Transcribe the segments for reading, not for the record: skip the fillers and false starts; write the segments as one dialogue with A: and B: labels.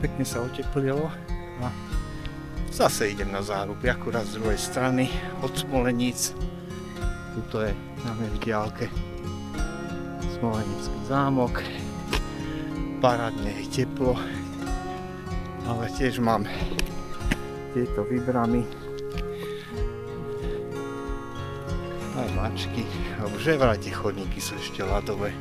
A: Pekne sa oteplilo a zase idem na záruby, akurát z druhej strany od Smoleníc. Tuto je máme v diaľke Smolenický zámok. Parádne je teplo, ale tiež mám tieto vybramy aj mačky, alebo že vraj tie chodníky sú ešte ľadové.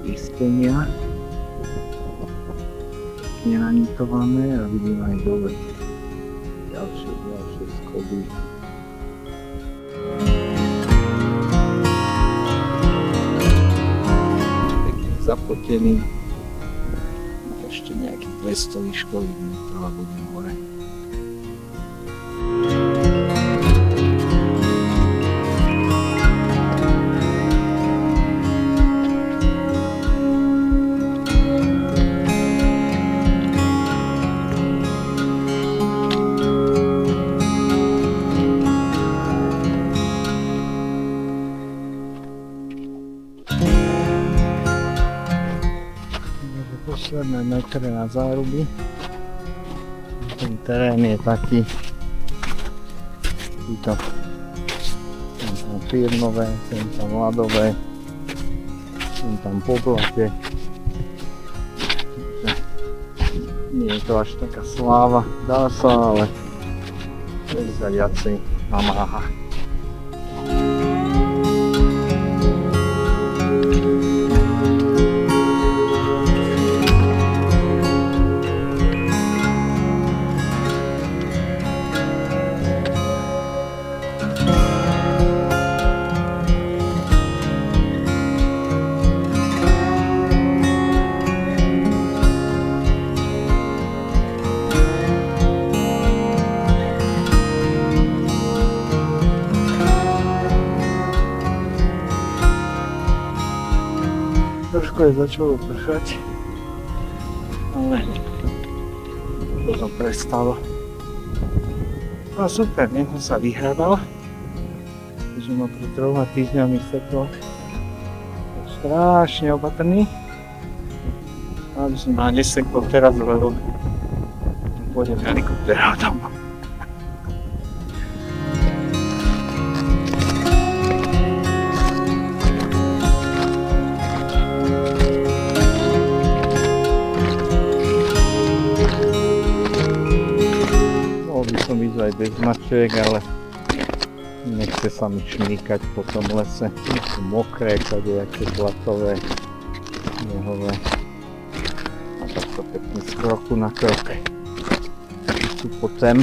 A: Istenia nenanitované a vidím aj dole ďalšie schody. Pekne zapotený, ešte nejakých 200 výškových metrov a budem hore. Posledné metre na záruby. Ten terén je taký tam firmové, sem tam ľadové, sem tam poblate. Nie je to až taká sláva, dá sa, ale sa viacej namáha. Trošku je začalo pršať, ale to prestalo. No super, nech som sa vyhľadal, že ma pred 3 týždňami sekol strašne opatrný. Aby som ma nesekol teraz, lebo pôjdem helikoptera tam. Aj bez mačiek, ale nechce sa mi šmýkať po tom lese. Sú mokré, kadejaké blatové, snehové. A tak to pekne z kroku na krok tu potem.